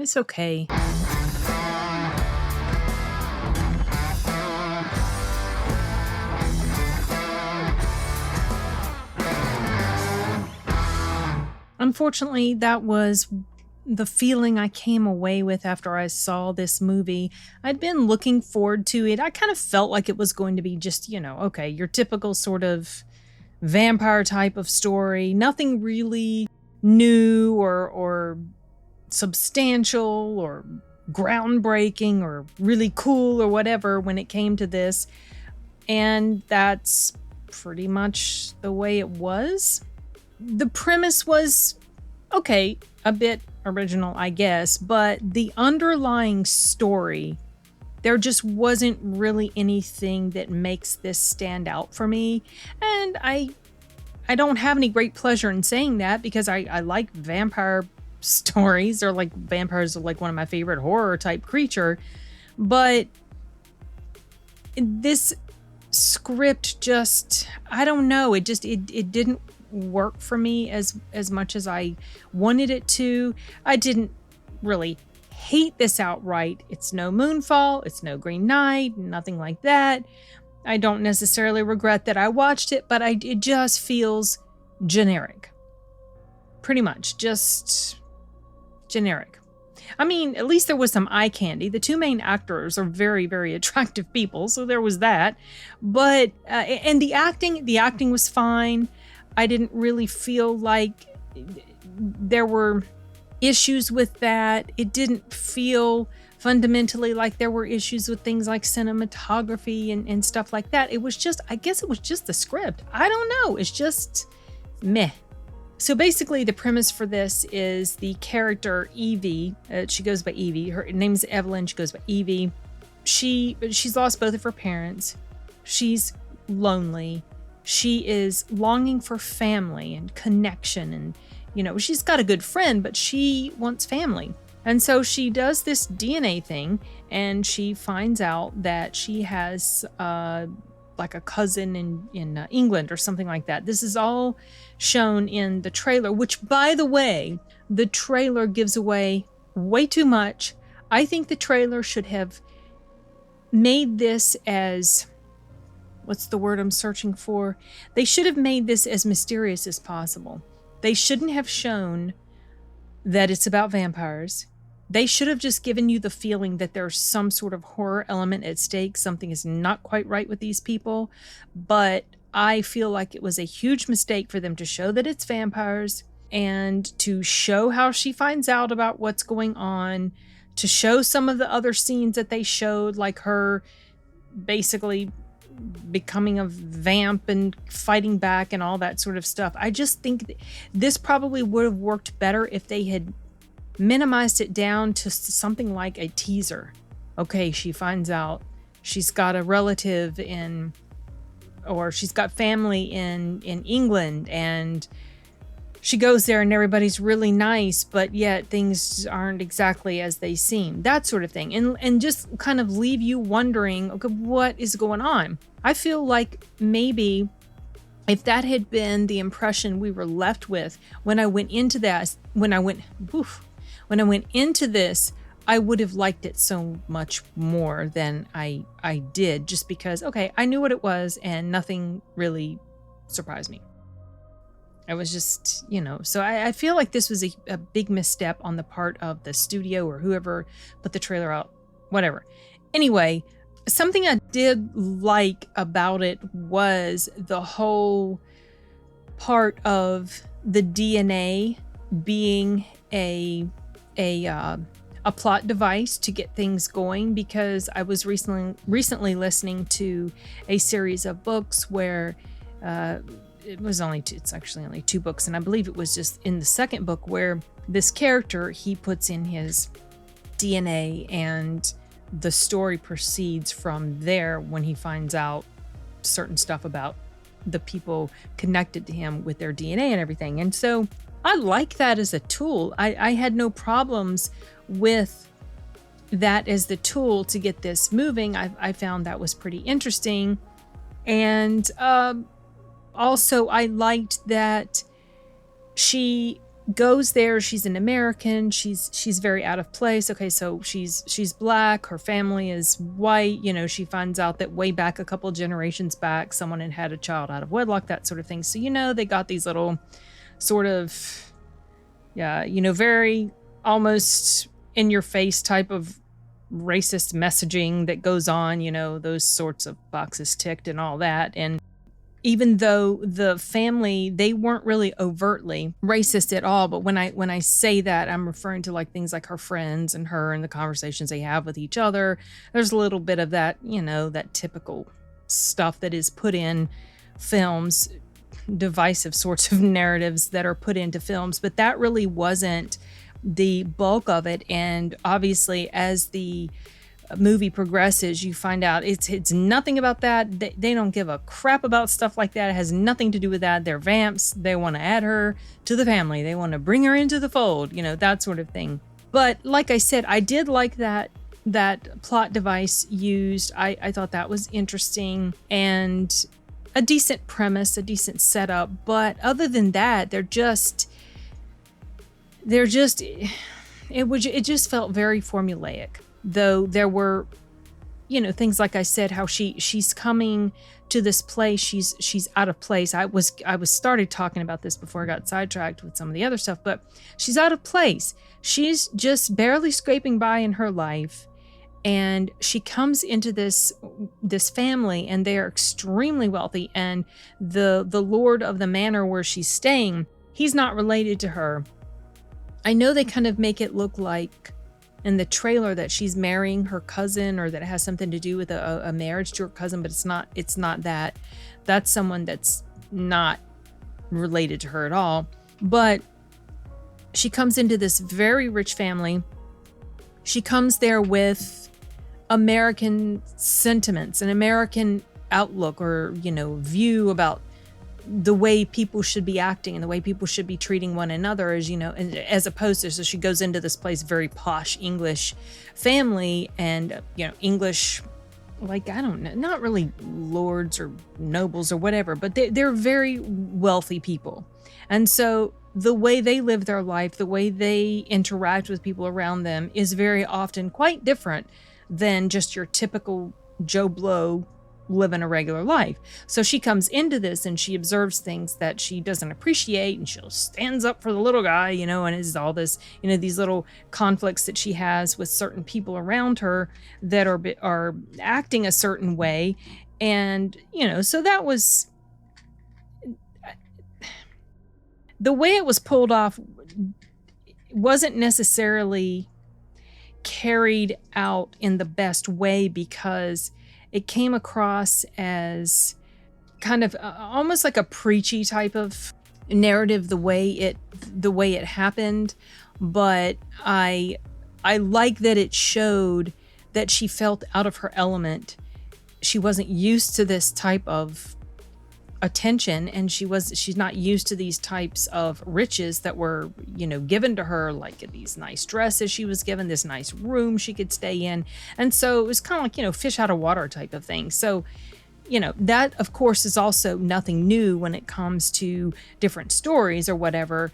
It's okay. Unfortunately, that was the feeling I came away with after I saw this movie. I'd been looking forward to it. I kind of felt like it was going to be just, okay, your typical sort of vampire type of story. Nothing really new or substantial or groundbreaking or really cool or whatever when it came to this. And that's pretty much the way it was. The premise was, okay, a bit original, I guess, but the underlying story, there just wasn't really anything that makes this stand out for me. And I don't have any great pleasure in saying that because I like vampire stories, or like vampires are like one of my favorite horror type creature. But this script just, I don't know, it didn't work for me as much as I wanted it to. I didn't really hate this outright. It's no Moonfall, it's no Green Knight, nothing like that. I don't necessarily regret that I watched it, but it just feels generic. Pretty much just generic. I mean, at least there was some eye candy. The two main actors are very, very attractive people, so there was that. But and the acting was fine. I didn't really feel like there were issues with that. It didn't feel fundamentally like there were issues with things like cinematography and stuff like that. It was just, I guess it was just the script. I don't know. It's just meh. So basically the premise for this is the character Evie, she goes by Evie. Her name's Evelyn. She goes by Evie. She's lost both of her parents. She's lonely. She is longing for family and connection, and she's got a good friend, but she wants family. And so she does this DNA thing, and she finds out that she has like a cousin in England or something like that. This is all shown in the trailer, which, by the way, the trailer gives away way too much. I think the trailer should have made this as, what's the word I'm searching for? They should have made this as mysterious as possible. They shouldn't have shown that it's about vampires. They should have just given you the feeling that there's some sort of horror element at stake. Something is not quite right with these people. But I feel like it was a huge mistake for them to show that it's vampires and to show how she finds out about what's going on, to show some of the other scenes that they showed, like her basically becoming a vamp and fighting back and all that sort of stuff. I just think this probably would have worked better if they had minimized it down to something like a teaser. Okay, she finds out she's got a relative or she's got family in England, and she goes there and everybody's really nice, but yet things aren't exactly as they seem. That sort of thing. And just kind of leave you wondering, okay, what is going on? I feel like maybe if that had been the impression we were left with when I went into this, I would have liked it so much more than I did, just because, okay, I knew what it was and nothing really surprised me. I was just, so I feel like this was a big misstep on the part of the studio or whoever put the trailer out, whatever. Anyway, something I did like about it was the whole part of the DNA being a plot device to get things going, because I was recently listening to a series of books where it's actually only 2 books, and I believe it was just in the second book where this character, he puts in his DNA and the story proceeds from there when he finds out certain stuff about the people connected to him with their DNA and everything. And so I like that as a tool. I had no problems with that as the tool to get this moving. I found that was pretty interesting. And also I liked that she goes there. She's an American. She's very out of place. Okay, so she's black. Her family is white. You know, she finds out that way back a couple generations back, someone had a child out of wedlock, that sort of thing. So, you know, they got these little sort of, yeah, you know, very almost in your face type of racist messaging that goes on, you know, those sorts of boxes ticked and all that. And even though the family, they weren't really overtly racist at all, but when I say that, I'm referring to like things like her friends and her and the conversations they have with each other. There's a little bit of that, you know, that typical stuff that is put in films, divisive sorts of narratives that are put into films, but that really wasn't the bulk of it. And obviously, as the movie progresses, you find out it's nothing about that. They don't give a crap about stuff like that. It has nothing to do with that. They're vamps. They want to add her to the family. They want to bring her into the fold, you know, that sort of thing. But like I said, I did like that plot device used. I thought that was interesting and a decent premise, a decent setup. But other than that, it just felt very formulaic. Though there were, you know, things like I said, how she's coming to this place, she's out of place. I was started talking about this before I got sidetracked with some of the other stuff, but she's out of place. She's just barely scraping by in her life, and she comes into this family, and they are extremely wealthy, and the lord of the manor where she's staying, he's not related to her. I know they kind of make it look like in the trailer that she's marrying her cousin, or that it has something to do with a marriage to her cousin, but it's not that. That's someone that's not related to her at all. But she comes into this very rich family. She comes there with American sentiments, an American outlook, or, you know, view about the way people should be acting and the way people should be treating one another, as you know, as opposed to, so she goes into this place, very posh English family, and, you know, English, like, I don't know, not really lords or nobles or whatever, but they're very wealthy people. And so the way they live their life, the way they interact with people around them is very often quite different than just your typical Joe Blow living a regular life. So she comes into this and she observes things that she doesn't appreciate, and she stands up for the little guy, you know, and is all this, you know, these little conflicts that she has with certain people around her that are acting a certain way. And, you know, so that was the way it was pulled off. Wasn't necessarily carried out in the best way, because it came across as kind of almost like a preachy type of narrative, the way it happened. But I like that it showed that she felt out of her element. She wasn't used to this type of attention, and she's not used to these types of riches that were, you know, given to her, like these nice dresses she was given, this nice room she could stay in. And so it was kind of like, you know, fish out of water type of thing. So, you know, that of course is also nothing new when it comes to different stories or whatever,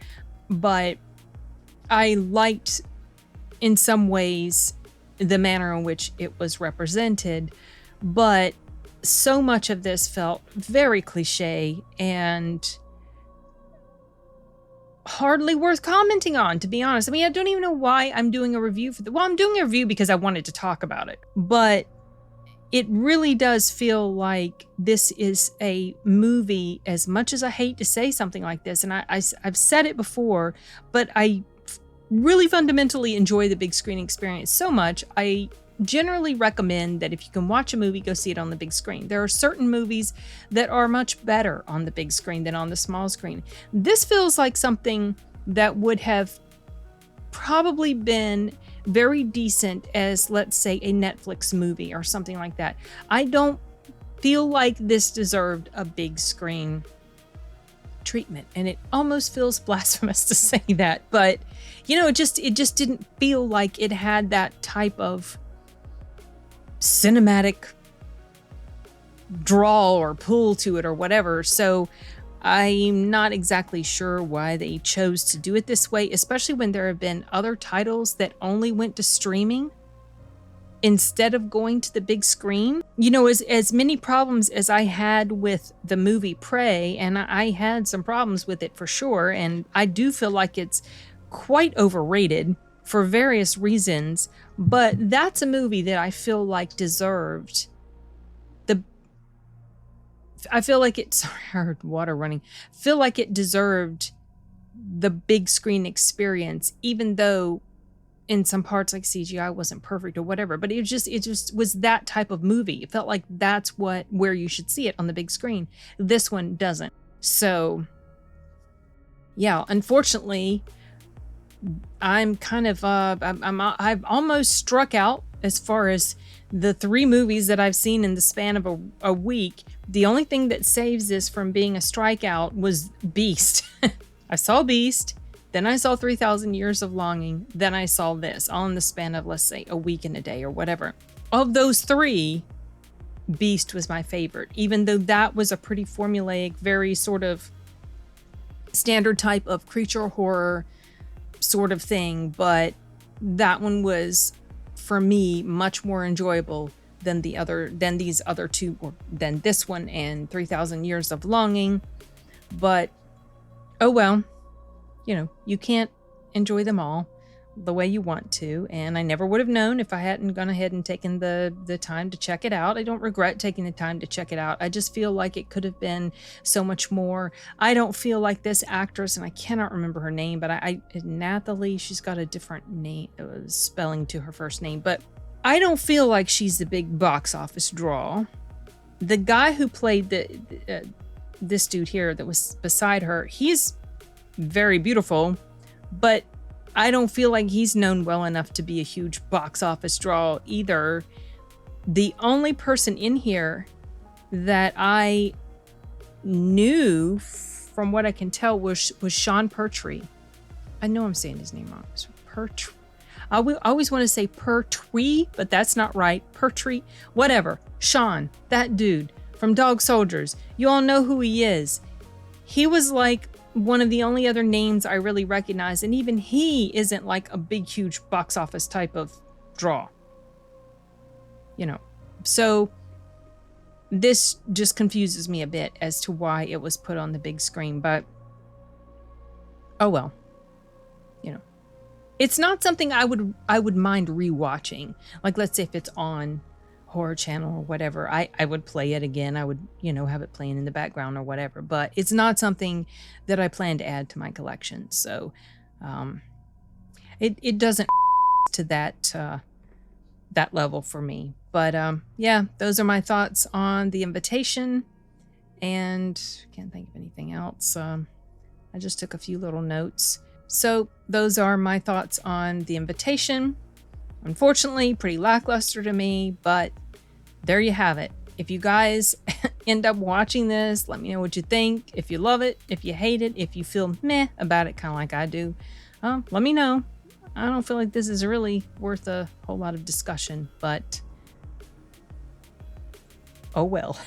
but I liked in some ways the manner in which it was represented. But so much of this felt very cliche and hardly worth commenting on, to be honest. I mean, I don't even know why I'm doing a review for I'm doing a review because I wanted to talk about it. But it really does feel like this is a movie, as much as I hate to say something like this, and I've said it before, but I really fundamentally enjoy the big screen experience so much. I generally recommend that if you can watch a movie, go see it on the big screen. There are certain movies that are much better on the big screen than on the small screen. This feels like something that would have probably been very decent as, let's say, a Netflix movie or something like that. I don't feel like this deserved a big screen treatment, and it almost feels blasphemous to say that, but you know, it just didn't feel like it had that type of cinematic draw or pull to it or whatever. So I'm not exactly sure why they chose to do it this way, especially when there have been other titles that only went to streaming instead of going to the big screen. You know, as many problems as I had with the movie Prey, and I had some problems with it for sure, and I do feel like it's quite overrated for various reasons, but that's a movie that I feel like deserved I feel like it, sorry, I heard water running. Feel like it deserved the big screen experience, even though in some parts like CGI wasn't perfect or whatever, but it just was that type of movie. It felt like that's where you should see it, on the big screen. This one doesn't. So yeah, unfortunately, I'm kind of I've almost struck out as far as the 3 movies that I've seen in the span of a week. The only thing that saves this from being a strikeout was Beast. I saw Beast, then I saw 3,000 Years of Longing, then I saw this, all in the span of, let's say, a week and a day or whatever. Of those 3, Beast was my favorite, even though that was a pretty formulaic, very sort of standard type of creature horror sort of thing, but that one was, for me, much more enjoyable than these other 2, or than this one and 3,000 Years of Longing. But oh well, you know, you can't enjoy them all the way you want to, and I never would have known if I hadn't gone ahead and taken the time to check it out. I don't regret taking the time to check it out. I just feel like it could have been so much more. I don't feel like this actress, and I cannot remember her name, but Nathalie, she's got a different name, spelling to her first name, but I don't feel like she's the big box office draw. The guy who played this dude here that was beside her, he's very beautiful, but I don't feel like he's known well enough to be a huge box office draw either. The only person in here that I knew, from what I can tell, was Sean Pertwee. I know I'm saying his name wrong. Pertwee. I always want to say Pertwee, but that's not right. Pertwee, whatever. Sean, that dude from Dog Soldiers. You all know who he is. He was like one of the only other names I really recognize, and even he isn't like a big, huge box office type of draw. You know, so this just confuses me a bit as to why it was put on the big screen, but oh well. You know, it's not something I would mind rewatching. Like, let's say if it's on Horror Channel or whatever, I would play it again. I would, you know, have it playing in the background or whatever, but it's not something that I plan to add to my collection. So it doesn't to that level for me. But yeah, those are my thoughts on The Invitation, and can't think of anything else. I just took a few little notes. So those are my thoughts on The Invitation. Unfortunately, pretty lackluster to me, but there you have it. If you guys end up watching this, let me know what you think. If you love it, if you hate it, if you feel meh about it, kind of like I do, let me know. I don't feel like this is really worth a whole lot of discussion, but oh well.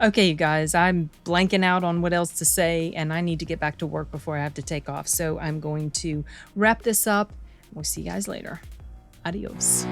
Okay, you guys, I'm blanking out on what else to say, and I need to get back to work before I have to take off. So I'm going to wrap this up. We'll see you guys later. Adios.